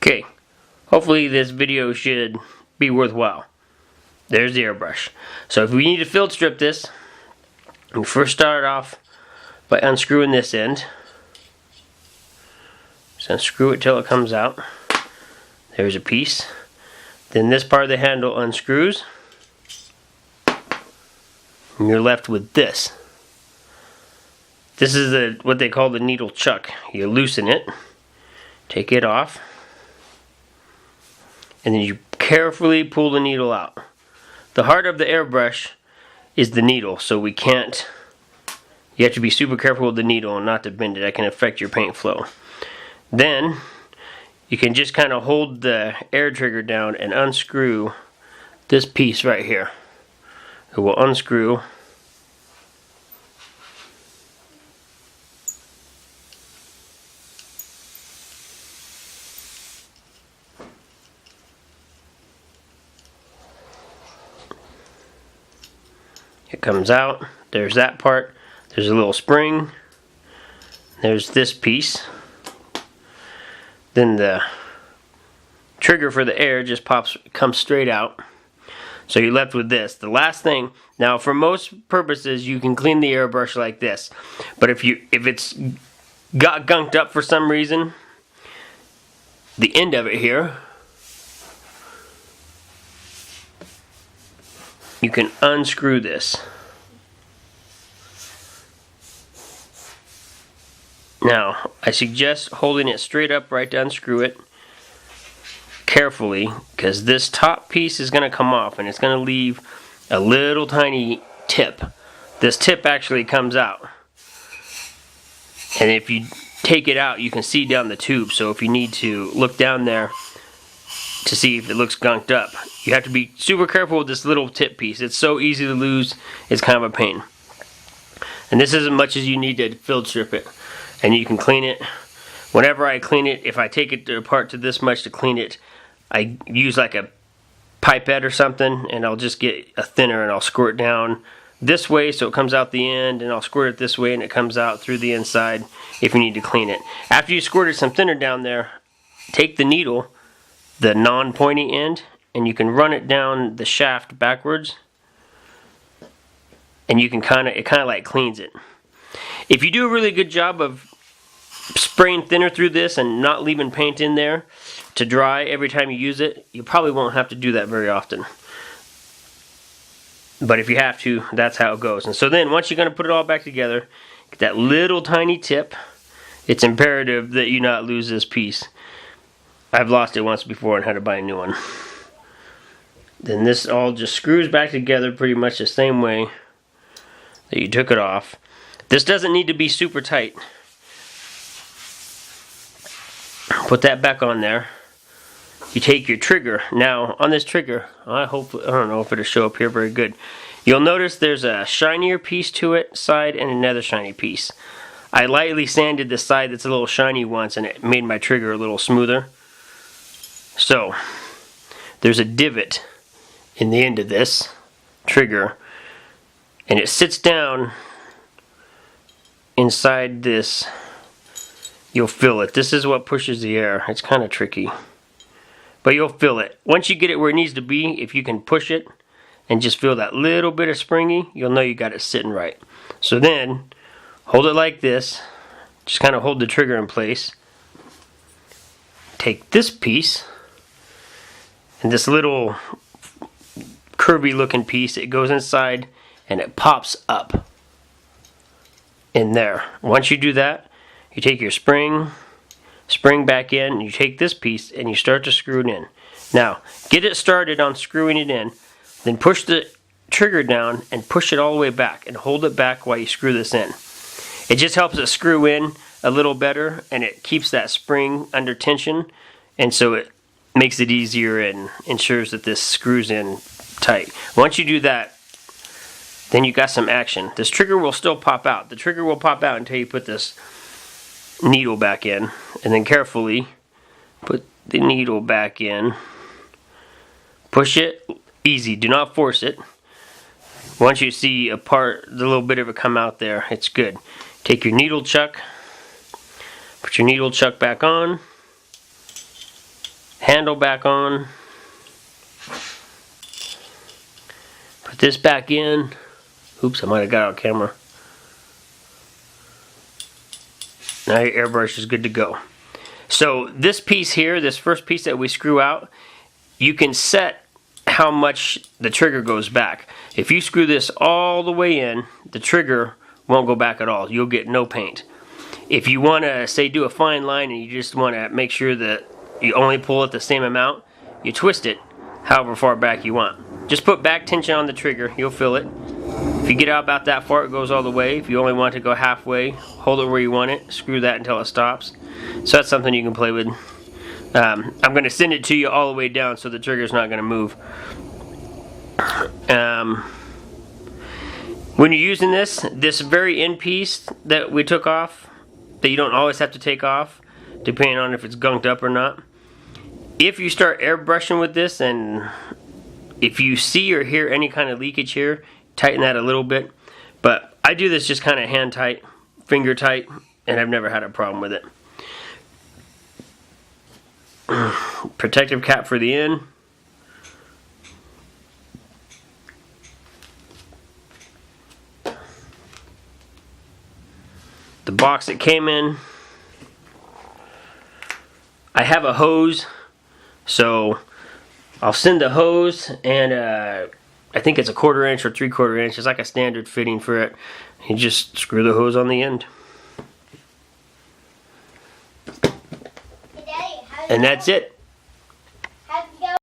Okay, hopefully this video should be worthwhile. There's the airbrush. So if we need to field strip this, we first start off by unscrewing this end. Just unscrew it till it comes out. There's a piece. Then this part of the handle unscrews. And you're left with this. This is what they call the needle chuck. You loosen it, take it off, and then you carefully pull the needle out. The heart of the airbrush is the needle, so you have to be super careful with the needle and not to bend it. That can affect your paint flow. Then you can just kind of hold the air trigger down and unscrew this piece right here. It will unscrew. It comes out. There's that part. There's a little spring. There's this piece. Then the trigger for the air just comes straight out. So you're left with this. The last thing, now for most purposes you can clean the airbrush like this. But if it's got gunked up for some reason, the end of it here, you can unscrew this. Now, I suggest holding it straight up right to unscrew it carefully, because this top piece is going to come off and it's going to leave a little tiny tip. This tip actually comes out. And if you take it out, you can see down the tube. So if you need to look down there to see if it looks gunked up, you have to be super careful with this little tip piece. It's so easy to lose, it's kind of a pain. And this is as much as you need to field strip it. And you can clean it. Whenever I clean it, if I take it apart to this much to clean it, I use like a pipette or something, and I'll just get a thinner and I'll squirt down this way so it comes out the end, and I'll squirt it this way and it comes out through the inside if you need to clean it. After you squirted some thinner down there, take the needle, the non-pointy end, and you can run it down the shaft backwards, and you can it kind of like cleans it. If you do a really good job of spraying thinner through this and not leaving paint in there to dry every time you use it, you probably won't have to do that very often. But if you have to, that's how it goes. And so then once you're going to put it all back together, get that little tiny tip. It's imperative that you not lose this piece. I've lost it once before and had to buy a new one. Then this all just screws back together pretty much the same way that you took it off. This doesn't need to be super tight. Put that back on there. You take your trigger. Now on this trigger, I don't know if it'll show up here very good. You'll notice there's a shinier piece to it side and another shiny piece. I lightly sanded the side that's a little shiny once and it made my trigger a little smoother. So there's a divot in the end of this trigger, and it sits down inside this. You'll feel it. This is what pushes the air. It's kind of tricky, but you'll feel it. Once you get it where it needs to be, if you can push it and just feel that little bit of springy, you'll know you got it sitting right. So then hold it like this. Just kind of hold the trigger in place. Take this piece and this little curvy looking piece, it goes inside and it pops up in there. Once you do that, you take your spring back in, and you take this piece and you start to screw it in. Now, get it started on screwing it in, then push the trigger down and push it all the way back and hold it back while you screw this in. It just helps it screw in a little better, and it keeps that spring under tension, and so it makes it easier and ensures that this screws in tight. Once you do that, then you got some action. This trigger will still pop out. The trigger will pop out until you put this needle back in, and then carefully put the needle back in. Push it easy. Do not force it. Once you see a little bit of it come out there, it's good. Take your needle chuck, put your needle chuck back on, handle back on. Put this back in. Oops, I might have got out of camera. Now your airbrush is good to go. So this piece here, this first piece that we screw out, you can set how much the trigger goes back. If you screw this all the way in, the trigger won't go back at all. You'll get no paint. If you want to, say, do a fine line and you just want to make sure that you only pull it the same amount, you twist it however far back you want. Just put back tension on the trigger, you'll feel it. If you get out about that far, it goes all the way. If you only want to go halfway, hold it where you want it, screw that until it stops. So that's something you can play with. I'm going to send it to you all the way down so the trigger's not going to move. When you're using this very end piece that we took off, that you don't always have to take off, depending on if it's gunked up or not. If you start airbrushing with this, and if you see or hear any kind of leakage here, tighten that a little bit. But I do this just kind of hand tight, finger tight, and I've never had a problem with it. Protective cap for the end. The box it came in. I have a hose, so I'll send the hose, and I think it's a 1/4 inch or 3/4 inch. It's like a standard fitting for it. You just screw the hose on the end. And that's it.